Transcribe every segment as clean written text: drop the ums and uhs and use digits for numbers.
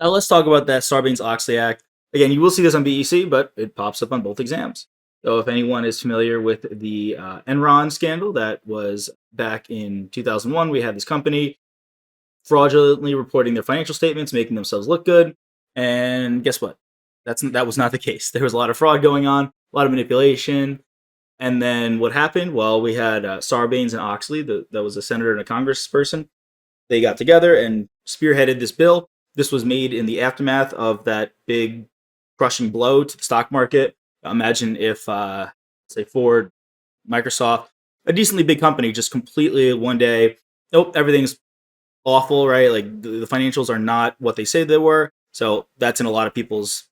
Now let's talk about that Sarbanes-Oxley Act. Again, you will see this on BEC, but it pops up on both exams. So if anyone is familiar with the Enron scandal that was back in 2001, we had this company fraudulently reporting their financial statements, making themselves look good. And guess what? That was not the case. There was a lot of fraud going on, a lot of manipulation. And then what happened? Well, we had Sarbanes and Oxley, that was a senator and a congressperson. They got together and spearheaded this bill. This was made in the aftermath of that big crushing blow to the stock market. Imagine if, say, Ford, Microsoft, a decently big company, just completely one day, nope, everything's awful, right? Like the financials are not what they say they were. So that's in a lot of people's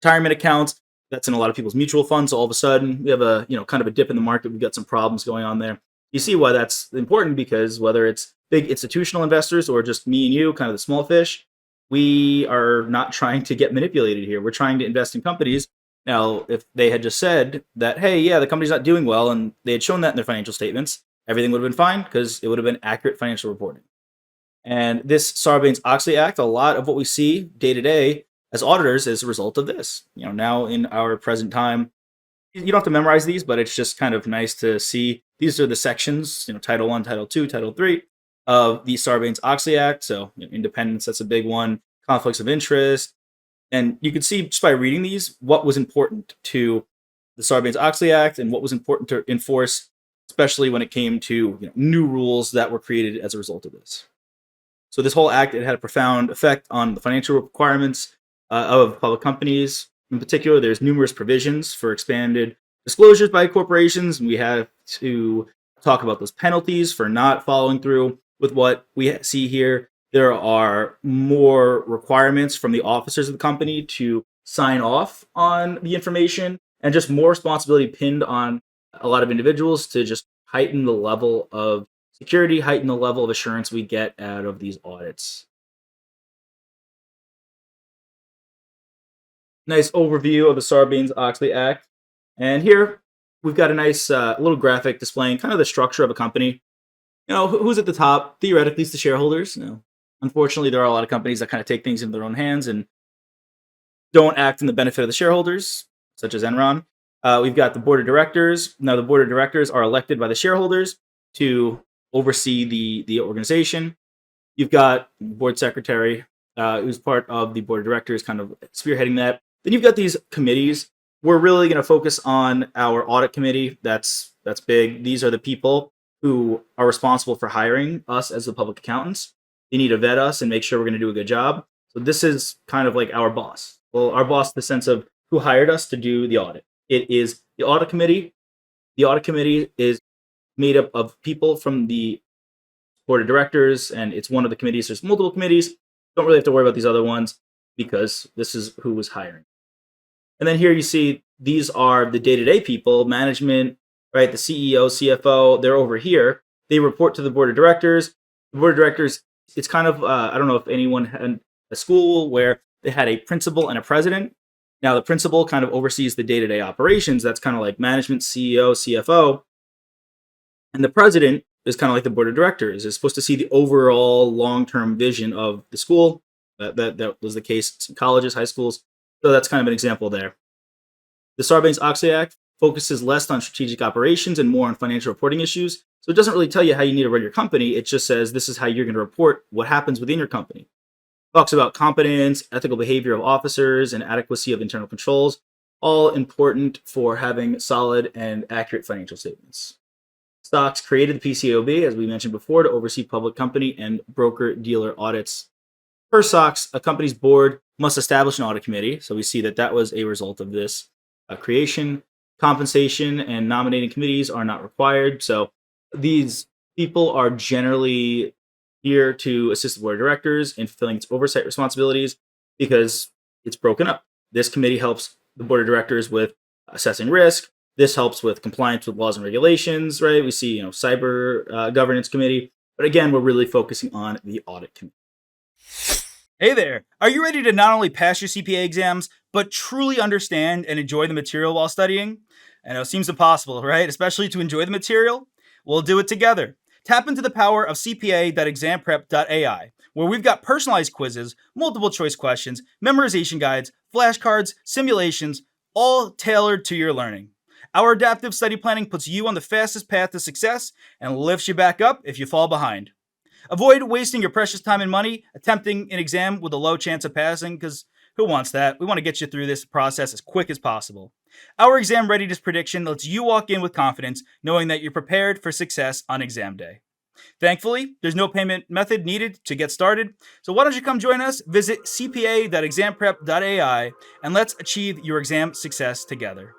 retirement accounts. That's in a lot of people's mutual funds. So all of a sudden, we have a kind of a dip in the market. We've got some problems going on there. You see why that's important, because whether it's big institutional investors or just me and you, kind of the small fish, we are not trying to get manipulated here. We're trying to invest in companies. Now, if they had just said that, hey, yeah, the company's not doing well, and they had shown that in their financial statements, everything would have been fine because it would have been accurate financial reporting. And this Sarbanes-Oxley Act, a lot of what we see day to day as auditors is a result of this. Now in our present time, you don't have to memorize these, but it's just kind of nice to see. These are the sections, Title 1, Title 2, Title 3 of the Sarbanes-Oxley Act. So independence, that's a big one. Conflicts of interest. And you can see just by reading these what was important to the Sarbanes-Oxley Act and what was important to enforce, especially when it came to new rules that were created as a result of this. So this whole act, it had a profound effect on the financial requirements of public companies. In particular, there's numerous provisions for expanded disclosures by corporations, and we have to talk about those penalties for not following through with what we see here. There are more requirements from the officers of the company to sign off on the information, and just more responsibility pinned on a lot of individuals to just heighten the level of security, heighten the level of assurance we get out of these audits. Nice overview of the Sarbanes-Oxley Act. And here we've got a nice little graphic displaying kind of the structure of a company. Who's at the top? Theoretically, it's the shareholders. Unfortunately, there are a lot of companies that kind of take things into their own hands and don't act in the benefit of the shareholders, such as Enron. We've got the board of directors. Now, the board of directors are elected by the shareholders to oversee the organization. You've got board secretary, who's part of the board of directors, kind of spearheading that. Then you've got these committees. We're really going to focus on our audit committee. That's big. These are the people who are responsible for hiring us as the public accountants. They need to vet us and make sure we're going to do a good job. So this is kind of like our boss. Well, our boss, in the sense of who hired us to do the audit. It is the audit committee. The audit committee is made up of people from the board of directors, and it's one of the committees. There's multiple committees. Don't really have to worry about these other ones because this is who was hiring. And then here you see these are the day-to-day people, management, right? The CEO, CFO, they're over here. They report to the board of directors. The board of directors, it's kind of, I don't know if anyone had a school where they had a principal and a president. Now, the principal kind of oversees the day-to-day operations. That's kind of like management, CEO, CFO. And the president is kind of like the board of directors. Is supposed to see the overall long-term vision of the school. That was the case in colleges, high schools. So that's kind of an example there. The Sarbanes-Oxley Act focuses less on strategic operations and more on financial reporting issues. So it doesn't really tell you how you need to run your company. It just says this is how you're going to report what happens within your company. It talks about competence, ethical behavior of officers, and adequacy of internal controls, all important for having solid and accurate financial statements. SOX created the PCAOB, as we mentioned before, to oversee public company and broker-dealer audits. Per SOX, a company's board must establish an audit committee. So we see that was a result of this creation. Compensation and nominating committees are not required. So these people are generally here to assist the board of directors in fulfilling its oversight responsibilities because it's broken up. This committee helps the board of directors with assessing risk. This helps with compliance with laws and regulations, right? We see, cyber governance committee. But again, we're really focusing on the audit committee. Hey there! Are you ready to not only pass your CPA exams, but truly understand and enjoy the material while studying? I know it seems impossible, right? Especially to enjoy the material? We'll do it together. Tap into the power of CPA.examprep.ai, where we've got personalized quizzes, multiple choice questions, memorization guides, flashcards, simulations, all tailored to your learning. Our adaptive study planning puts you on the fastest path to success and lifts you back up if you fall behind. Avoid wasting your precious time and money attempting an exam with a low chance of passing, because who wants that? We want to get you through this process as quick as possible. Our exam readiness prediction lets you walk in with confidence, knowing that you're prepared for success on exam day. Thankfully, there's no payment method needed to get started, so why don't you come join us? Visit cpa.examprep.ai and let's achieve your exam success together.